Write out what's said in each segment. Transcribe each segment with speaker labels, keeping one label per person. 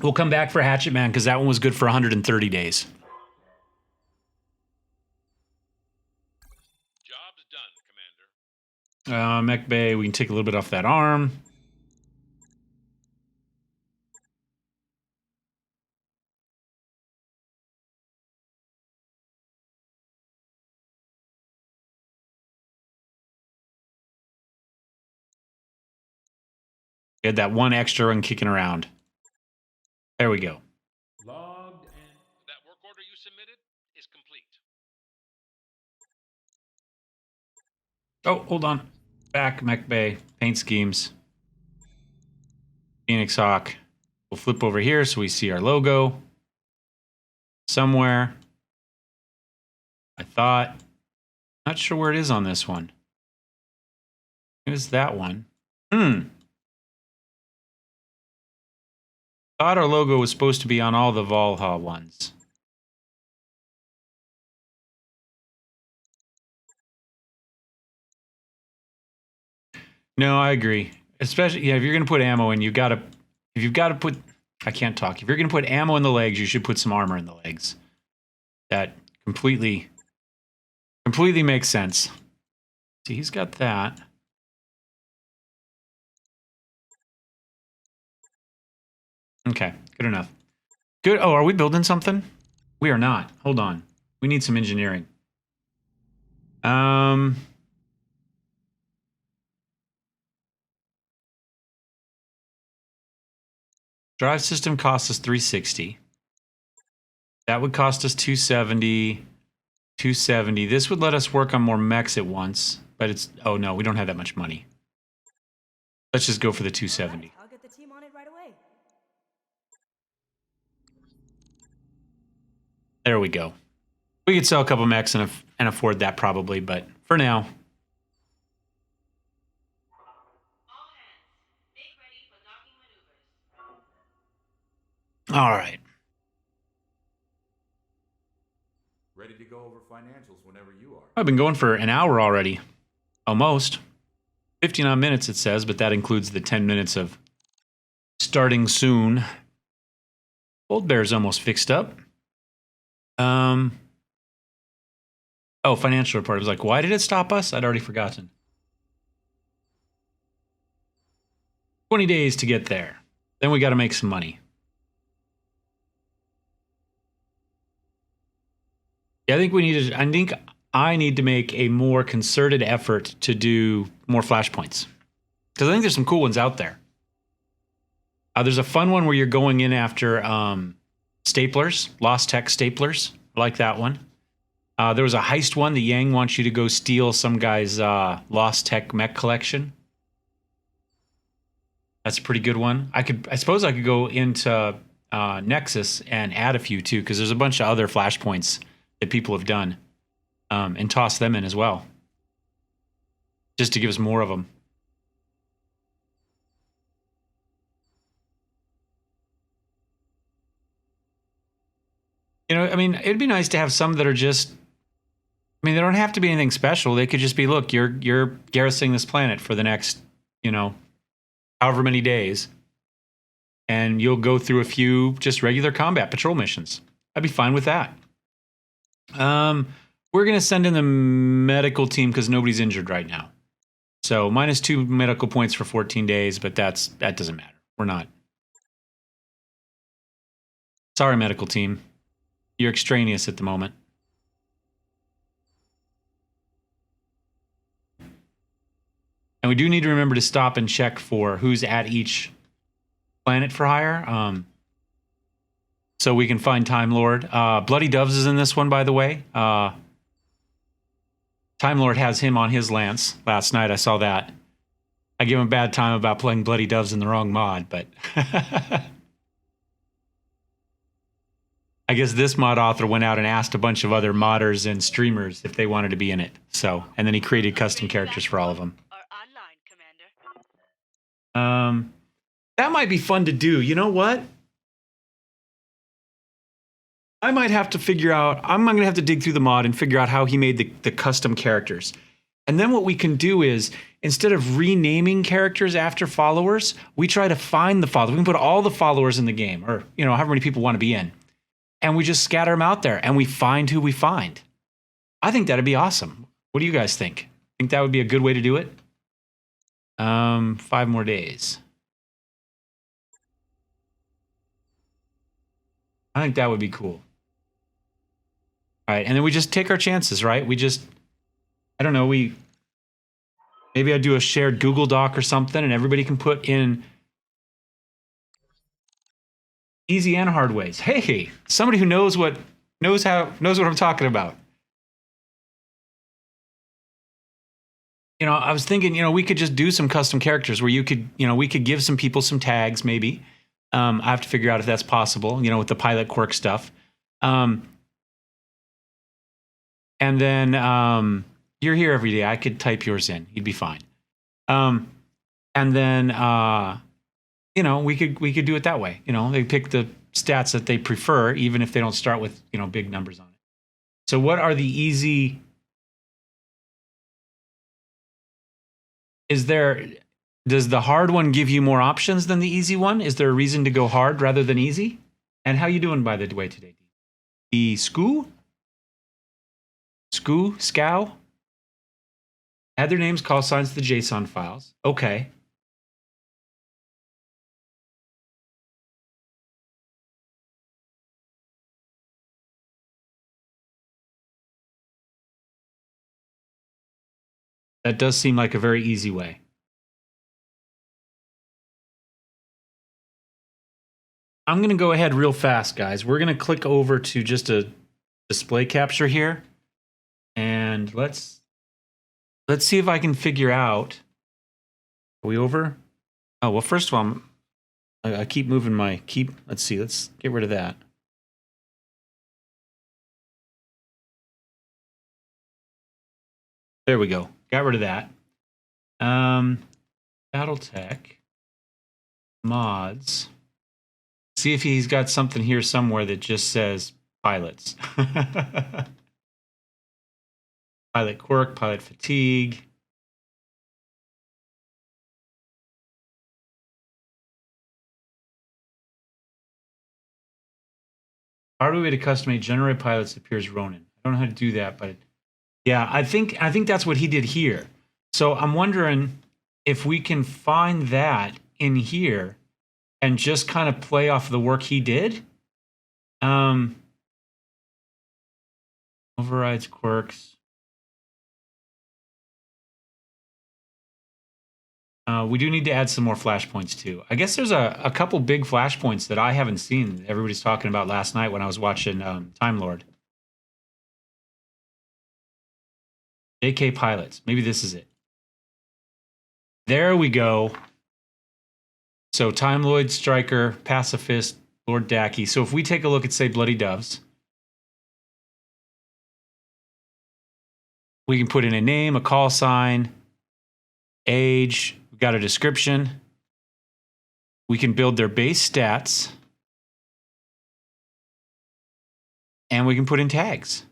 Speaker 1: We'll come back for Hatchet Man because that one was good for 130 days.
Speaker 2: Job's done, Commander.
Speaker 1: Mech Bay, we can take a little bit off that arm. We had that one extra one kicking around. There we go.
Speaker 2: Logged and that work order you submitted is complete.
Speaker 1: Oh, hold on. Back, Mech Bay, Paint Schemes. Phoenix Hawk. We'll flip over here so we see our logo. Somewhere. I thought. Not sure where it is on this one. Here's that one. Thought our logo was supposed to be on all the Valhalla ones. No, I agree. Especially, yeah, if you're gonna put ammo in, if you've got to put, I can't talk. If you're gonna put ammo in the legs, you should put some armor in the legs. That completely makes sense. See, he's got that. Okay, good enough. Good. Oh, are we building something? We are not. Hold on. We need some engineering. Drive system costs us 360. That would cost us 270. 270. This would let us work on more mechs at once, but it's, oh no, we don't have that much money. Let's just go for the 270.
Speaker 3: I'll get the team on it right away.
Speaker 1: There we go. We could sell a couple mechs and afford that probably, but for now.
Speaker 4: All hands, make ready for docking maneuvers.
Speaker 1: All right.
Speaker 5: Ready to go over financials whenever you are.
Speaker 1: I've been going for an hour already. Almost. 59 minutes it says, but that includes the 10 minutes of starting soon. Old Bear's almost fixed up. Oh, financial report. I was like, why did it stop us? I'd already forgotten. 20 days to get there. Then we got to make some money. Yeah, I think I need to make a more concerted effort to do more flashpoints. Because I think there's some cool ones out there. There's a fun one where you're going in after staplers, Lost Tech staplers. I like that one. There was a heist one that Yang wants you to go steal some guy's Lost Tech mech collection. That's a pretty good one. I suppose I could go into Nexus and add a few too, because there's a bunch of other flashpoints that people have done, and toss them in as well, just to give us more of them. You know, I mean, it'd be nice to have some that are just, I mean, they don't have to be anything special. They could just be, look, you're garrisoning this planet for the next, you know, however many days, and you'll go through a few just regular combat patrol missions. I'd be fine with that. We're going to send in the medical team because nobody's injured right now. So -2 medical points for 14 days, but that doesn't matter. We're not. Sorry, medical team. You're extraneous at the moment. And we do need to remember to stop and check for who's at each planet for hire. So we can find Time Lord. Bloody Doves is in this one, by the way. Time Lord has him on his lance. Last night I saw that. I gave him a bad time about playing Bloody Doves in the wrong mod, but I guess this mod author went out and asked a bunch of other modders and streamers if they wanted to be in it. So, and then he created custom characters for all of them.
Speaker 4: Online, Commander.
Speaker 1: That might be fun to do. You know what? I might have to figure out, I'm going to have to dig through the mod and figure out how he made the custom characters. And then what we can do is, instead of renaming characters after followers, we try to find the followers. We can put all the followers in the game, or however many people want to be in, and we just scatter them out there, and we find who we find. I think that'd be awesome. What do you guys think? Think that would be a good way to do it? 5 more days. I think that would be cool. All right, and then we just take our chances, right? We just, I don't know, maybe I do a shared Google Doc or something, and everybody can put in easy and hard ways. Hey, somebody who knows what I'm talking about. I was thinking, we could just do some custom characters where we could give some people some tags, maybe. I have to figure out if that's possible, with the pilot quirk stuff. And then you're here every day. I could type yours in. You'd be fine. And then, we could do it that way. They pick the stats that they prefer, even if they don't start with, big numbers on it. So what are the easy... Does the hard one give you more options than the easy one? Is there a reason to go hard rather than easy? And how you doing, by the way, today? The Scow? Add their names, call signs to the JSON files. Okay. That does seem like a very easy way. I'm going to go ahead real fast, guys. We're going to click over to just a display capture here. And let's see if I can figure out. Are we over? Oh, well, first of all, I keep moving my let's see. Let's get rid of that. There we go. Got rid of that. Battletech. Mods. See if he's got something here somewhere that just says pilots. Pilot quirk, pilot fatigue. Hard way to custom generate pilots appears Ronin. I don't know how to do that, but yeah, I think that's what he did here. So I'm wondering if we can find that in here and just kind of play off the work he did. Overrides quirks. We do need to add some more flashpoints too. I guess there's a couple big flashpoints that I haven't seen that everybody's talking about last night when I was watching Time Lord. JK pilots. Maybe this is it. There we go. So Time Lord, Striker, Pacifist, Lord Dacky. So if we take a look at, say, Bloody Doves, we can put in a name, a call sign, age. We've got a description. We can build their base stats. And we can put in tags.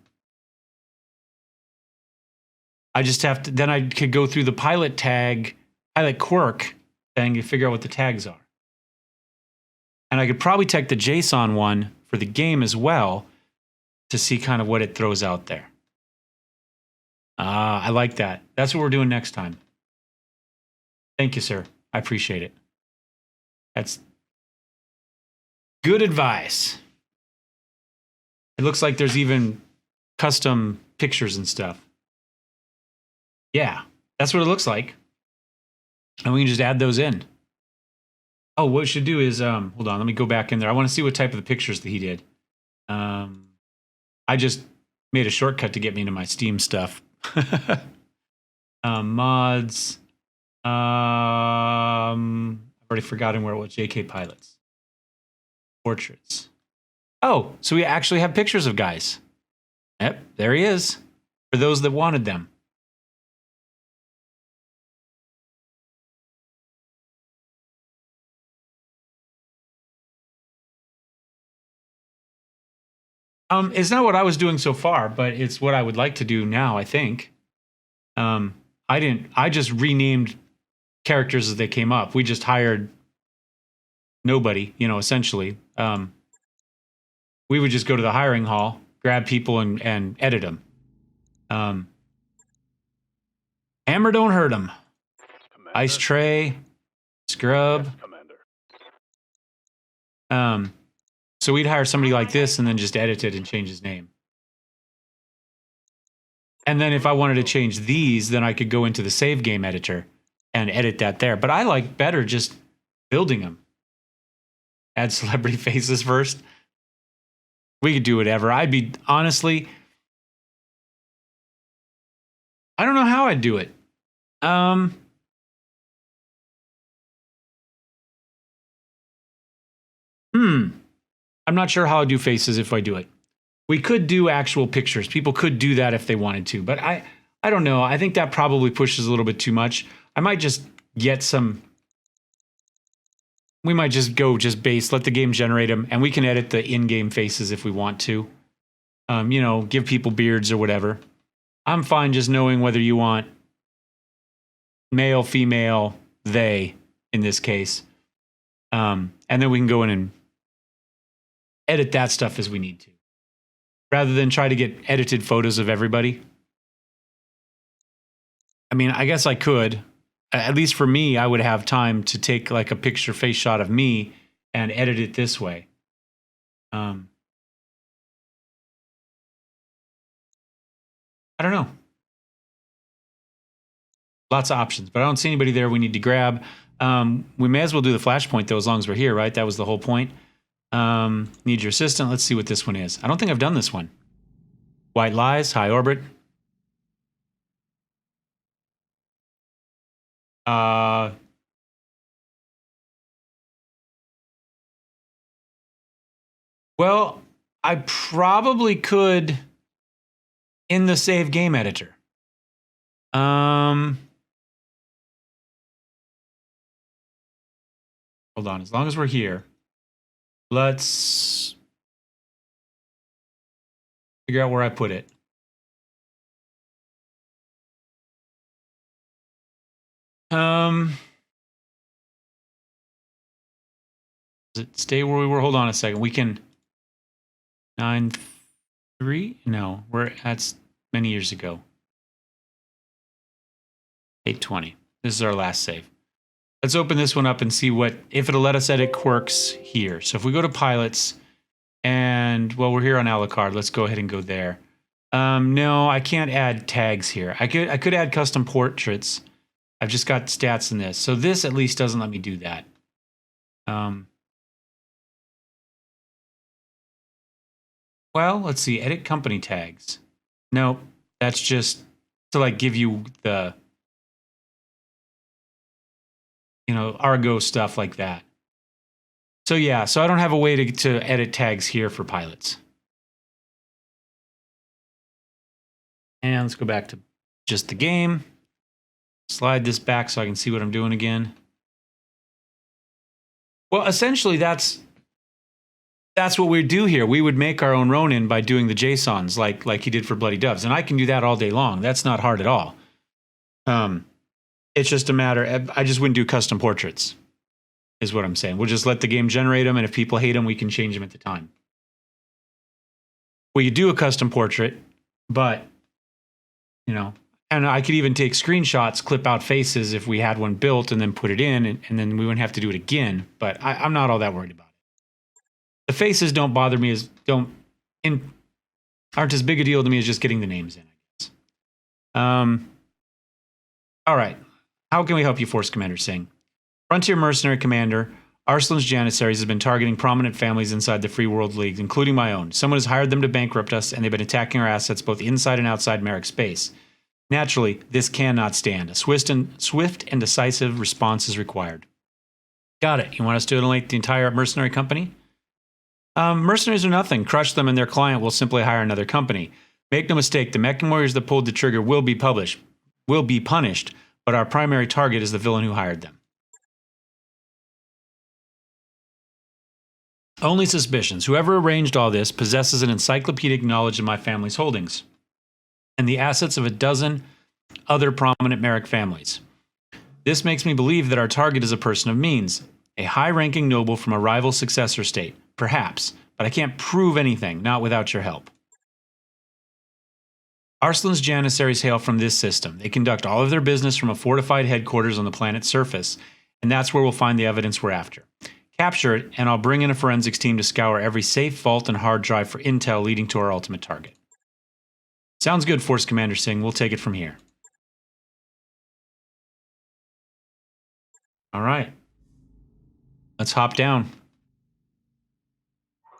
Speaker 1: I just have to, then I could go through the pilot quirk thing to figure out what the tags are. And I could probably take the JSON one for the game as well to see kind of what it throws out there. I like that. That's what we're doing next time. Thank you, sir. I appreciate it. That's good advice. It looks like there's even custom pictures and stuff. Yeah, that's what it looks like. And we can just add those in. Oh, what we should do is, hold on, let me go back in there. I want to see what type of the pictures that he did. I just made a shortcut to get me into my Steam stuff. Mods. I've already forgotten where it was. JK pilots. Portraits. Oh, so we actually have pictures of guys. Yep, there he is. For those that wanted them. It's not what I was doing so far, but it's what I would like to do now, I think. I just renamed characters as they came up. We just hired nobody, you know, essentially. We would just go to the hiring hall, grab people and edit them. Hammer don't hurt them. Ice tray, scrub. So we'd hire somebody like this and then just edit it and change his name. And then if I wanted to change these, then I could go into the save game editor and edit that there. But I like better just building them. Add celebrity faces first. We could do whatever. I'd be, honestly, I don't know how I'd do it. I'm not sure how I'd do faces if I do it. We could do actual pictures. People could do that if they wanted to, but I don't know. I think that probably pushes a little bit too much. I might just get some. We might just go base, let the game generate them, and we can edit the in-game faces if we want to. You know, give people beards or whatever. I'm fine just knowing whether you want male, female, they, in this case. And then we can go in and edit that stuff as we need to, rather than try to get edited photos of everybody. I mean, I guess I could. At least for me, I would have time to take like a picture face shot of me and edit it this way. I don't know. Lots of options, but I don't see anybody there we need to grab. We may as well do the flashpoint though, as long as we're here, right? That was the whole point. Need your assistant. Let's see what this one is. I don't think I've done this one. White Lies, High Orbit. Well, I probably could in the save game editor. Hold on, as long as we're here, let's figure out where I put it. Does it stay where we were? Hold on a second. We can 9.3? No, that's many years ago. 8.20. This is our last save. Let's open this one up and see if it'll let us edit quirks here. So if we go to pilots and, well, we're here on Alucard. Let's go ahead and go there. No, I can't add tags here. I could add custom portraits. I've just got stats in this. So this at least doesn't let me do that. Well, let's see. Edit company tags. No, that's just to like give you the, you know, Argo stuff like that. So yeah, so I don't have a way to edit tags here for pilots. And let's go back to just the game. Slide this back so I can see what I'm doing again. Well, essentially that's what we do here. We would make our own Ronin by doing the JSONs like he did for Bloody Doves. And I can do that all day long. That's not hard at all. It's just a matter, I just wouldn't do custom portraits, is what I'm saying. We'll just let the game generate them, and if people hate them, we can change them at the time. Well, you do a custom portrait, but, you know, and I could even take screenshots, clip out faces if we had one built, and then put it in, and then we wouldn't have to do it again. But I'm not all that worried about it. The faces don't bother me aren't as big a deal to me as just getting the names in, I guess. All right. How can we help you, Force Commander Singh? Frontier Mercenary Commander Arslan's Janissaries has been targeting prominent families inside the Free World League, including my own. Someone has hired them to bankrupt us, and they've been attacking our assets both inside and outside Merrick space. Naturally, this cannot stand. A swift and decisive response is required. Got it. You want us to eliminate the entire mercenary company? Mercenaries are nothing. Crush them, and their client will simply hire another company. Make no mistake, the Mech Warriors that pulled the trigger will be punished, but our primary target is the villain who hired them. Only suspicions. Whoever arranged all this possesses an encyclopedic knowledge of my family's holdings and the assets of a dozen other prominent Merrick families. This makes me believe that our target is a person of means, a high-ranking noble from a rival successor state, perhaps, but I can't prove anything, not without your help. Arslan's Janissaries hail from this system. They conduct all of their business from a fortified headquarters on the planet's surface, and that's where we'll find the evidence we're after. Capture it, and I'll bring in a forensics team to scour every safe, vault, and hard drive for intel leading to our ultimate target. Sounds good, Force Commander Singh. We'll take it from here. All right. Let's hop down.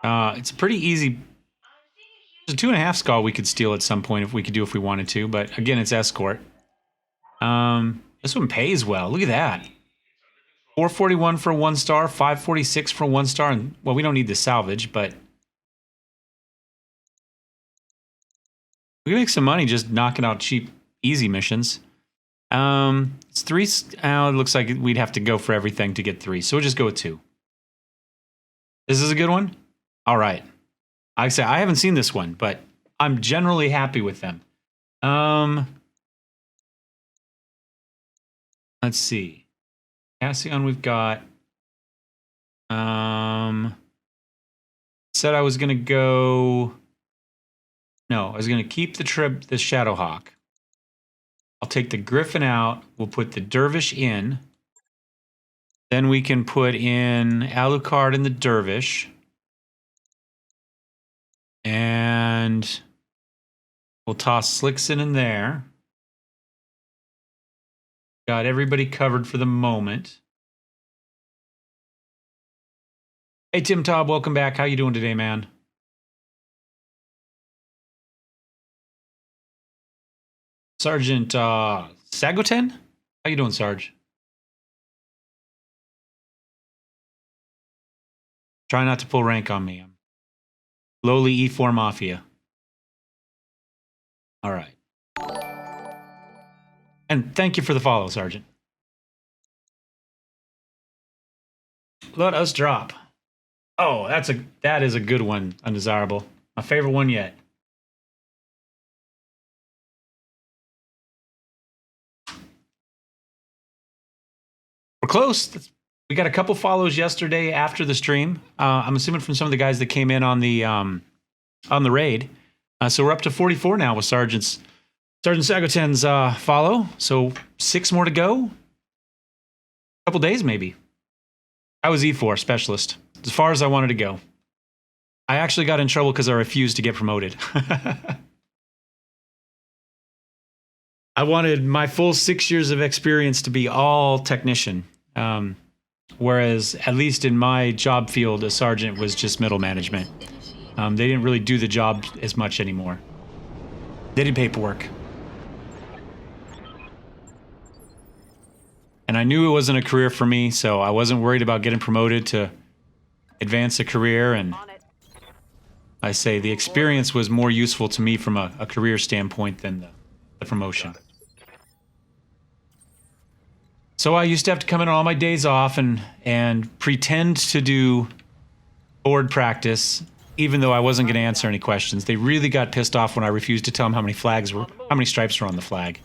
Speaker 1: It's a pretty easy... There's a 2.5 skull we could steal at some point if we we wanted to, but again, it's escort. This one pays well. Look at that. 441 for a 1 star, 546 for a 1 star, and well, we don't need the salvage, but we can make some money just knocking out cheap, easy missions. It's 3. It looks like we'd have to go for everything to get 3, so we'll just go with 2. This is a good one. All right. I say I haven't seen this one, but I'm generally happy with them. Let's see. Cassian, we've got. Said I was gonna go. No, I was gonna keep the Shadowhawk. I'll take the Griffin out. We'll put the Dervish in. Then we can put in Alucard and the Dervish. And we'll toss Slickson in there. Got everybody covered for the moment. Hey, Tim Tobb, welcome back. How you doing today, man? Sergeant Sagoten? How you doing, Sarge? Try not to pull rank on me. I'm lowly E4 Mafia. All right. And thank you for the follow, Sergeant. Let us drop. Oh, that is a good one, Undesirable. My favorite one yet. We're close. We got a couple follows yesterday after the stream. I'm assuming from some of the guys that came in on the raid. So we're up to 44 now with Sergeant Sagoten's follow. So 6 more to go. A couple days maybe. I was E4 specialist, as far as I wanted to go. I actually got in trouble because I refused to get promoted. I wanted my full 6 years of experience to be all technician. Whereas, at least in my job field, a sergeant was just middle management. They didn't really do the job as much anymore. They did paperwork. And I knew it wasn't a career for me, so I wasn't worried about getting promoted to advance a career. And I say the experience was more useful to me from a career standpoint than the promotion. So I used to have to come in on all my days off and pretend to do board practice, even though I wasn't going to answer any questions. They really got pissed off when I refused to tell them how many stripes were on the flag.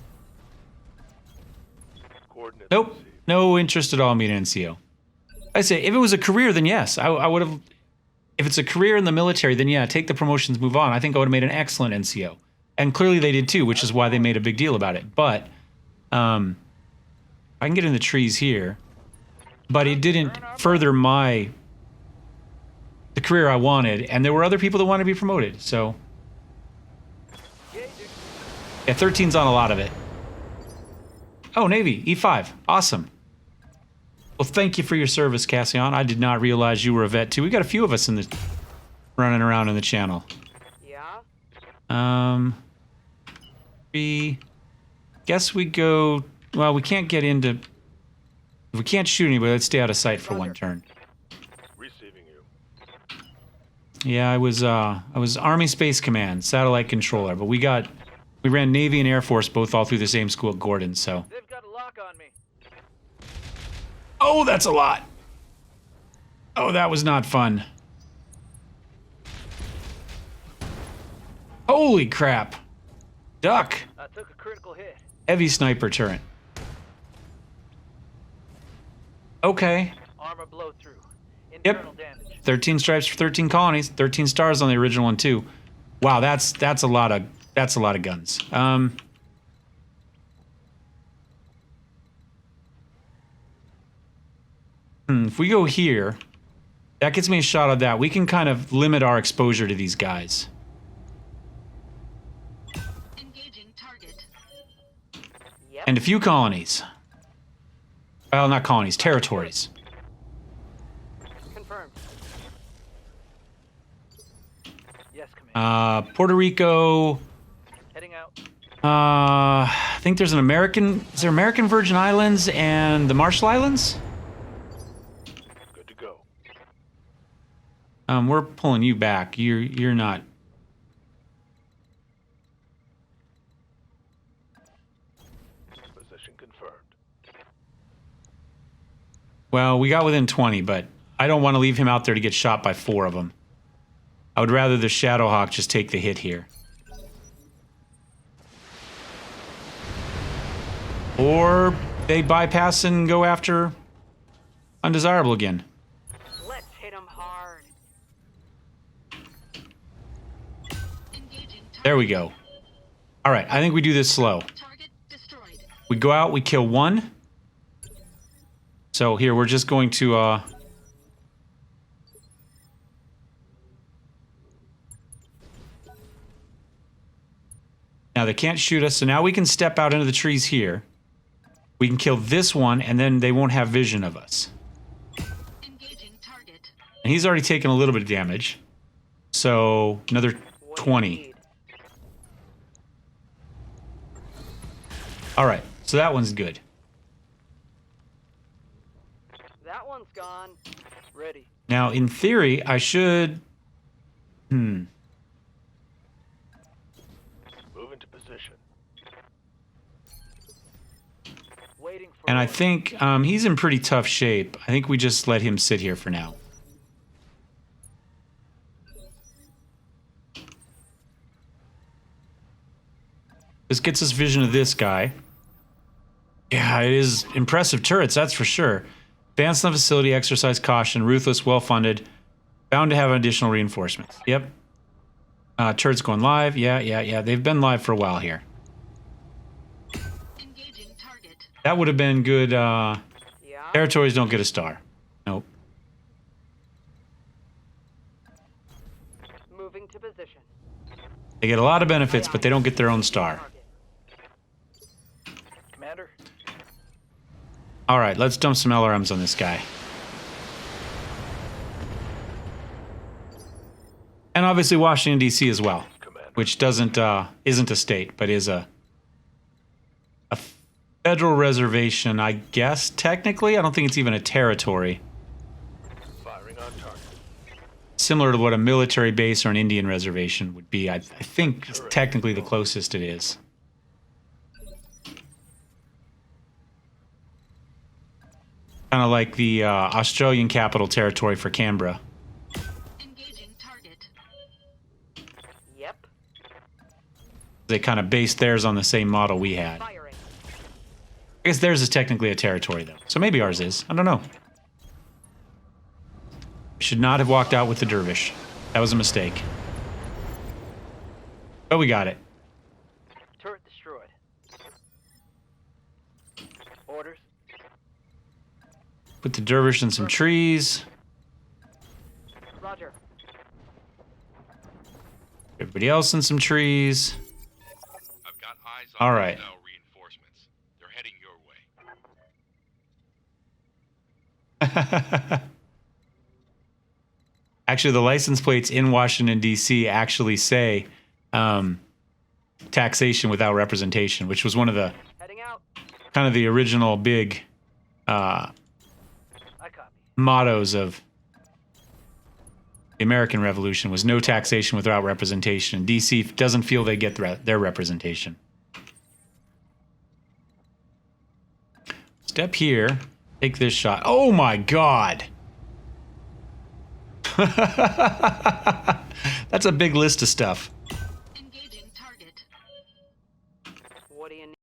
Speaker 1: Nope, no interest at all in being an NCO. I say, if it was a career, then yes, I would have. If it's a career in the military, then yeah, take the promotions, move on. I think I would have made an excellent NCO, and clearly they did too, which is why they made a big deal about it. But I can get in the trees here, but it didn't further the career I wanted, and there were other people that wanted to be promoted, so. Yeah, 13's on a lot of it. Oh, Navy, E5, awesome. Well, thank you for your service, Cassian. I did not realize you were a vet too. We got a few of us running around in the channel. Yeah. Guess we go. Well, we can't get into. If we can't shoot anybody, let's stay out of sight for one turn.
Speaker 3: Receiving you.
Speaker 1: Yeah, I was Army Space Command, satellite controller, but we ran Navy and Air Force both all through the same school at Gordon, so.
Speaker 3: They've got a lock on me.
Speaker 1: Oh, that's a lot. Oh, that was not fun. Holy crap. Duck.
Speaker 3: I took a critical hit.
Speaker 1: Heavy sniper turret. Okay.
Speaker 3: Armor blow through.
Speaker 1: Yep.
Speaker 3: Internal damage.
Speaker 1: 13 stripes for 13 colonies. 13 stars on the original one too. Wow, that's a lot of guns. If we go here, that gets me a shot of that. We can kind of limit our exposure to these guys.
Speaker 4: Engaging target.
Speaker 3: Yep.
Speaker 1: And a few colonies. Well, not colonies, territories.
Speaker 3: Confirmed. Yes, Commander.
Speaker 1: Puerto Rico.
Speaker 3: Heading out.
Speaker 1: I think there's an American. Is there American Virgin Islands and the Marshall Islands?
Speaker 3: Good to go.
Speaker 1: We're pulling you back. You're not.
Speaker 3: Position confirmed.
Speaker 1: Well, we got within 20, but I don't want to leave him out there to get shot by 4 of them. I would rather the Shadowhawk just take the hit here. Or they bypass and go after undesirable again.
Speaker 3: Let's hit him hard.
Speaker 4: Engaging target.
Speaker 1: There we go. All right, I think we do this slow.
Speaker 4: Target destroyed.
Speaker 1: We go out, we kill 1. So here, we're just going to, Now they can't shoot us, so now we can step out into the trees here. We can kill this one, and then they won't have vision of us.
Speaker 4: Engaging target.
Speaker 1: And he's already taken a little bit of damage. So, another
Speaker 3: What do you
Speaker 1: 20.
Speaker 3: need?
Speaker 1: Alright, so that one's good.
Speaker 3: That one's gone. Ready.
Speaker 1: Now, in theory, I should...
Speaker 3: Move into position. Waiting for.
Speaker 1: And I
Speaker 3: orders.
Speaker 1: think he's in pretty tough shape. I think we just let him sit here for now. This gets us vision of this guy. Yeah, it is impressive turrets, that's for sure. Advanced on the facility, exercise caution, ruthless, well-funded, bound to have additional reinforcements. Yep. Turrets going live. Yeah. They've been live for a while here.
Speaker 4: Engaging target.
Speaker 1: That would have been good.
Speaker 3: Yeah.
Speaker 1: Territories don't get a star. Nope.
Speaker 3: Moving to position.
Speaker 1: They get a lot of benefits, but they don't get their own star.
Speaker 3: Target. Commander.
Speaker 1: All right, let's dump some LRMs on this guy. And obviously Washington, D.C. as well,
Speaker 3: Commander.
Speaker 1: which isn't a state, but is a federal reservation, I guess, technically. I don't think it's even a territory.
Speaker 3: Firing on target.
Speaker 1: Similar to what a military base or an Indian reservation would be. I think it's technically the closest it is. Kind of like the Australian Capital Territory for Canberra.
Speaker 4: Engaging target.
Speaker 3: Yep.
Speaker 1: They kind of based theirs on the same model we had.
Speaker 3: Firing.
Speaker 1: I guess theirs is technically a territory, though. So maybe ours is. I don't know. Should not have walked out with the dervish. That was a mistake. But we got it.
Speaker 3: Turret destroyed. Orders.
Speaker 1: Put the dervish in some trees.
Speaker 3: Roger.
Speaker 1: Everybody else in some trees.
Speaker 2: I've got eyes on
Speaker 1: All right.
Speaker 2: hostile reinforcements. They're heading your way.
Speaker 1: Actually, the license plates in Washington, D.C. actually say taxation without representation, which was one of the
Speaker 3: Heading out.
Speaker 1: kind of the original big
Speaker 3: I copy.
Speaker 1: mottos of the American Revolution was no taxation without representation. D.C. doesn't feel they get their representation. Step here. Take this shot. Oh my God. That's a big list of stuff.
Speaker 4: Engaging target.
Speaker 3: What do you need?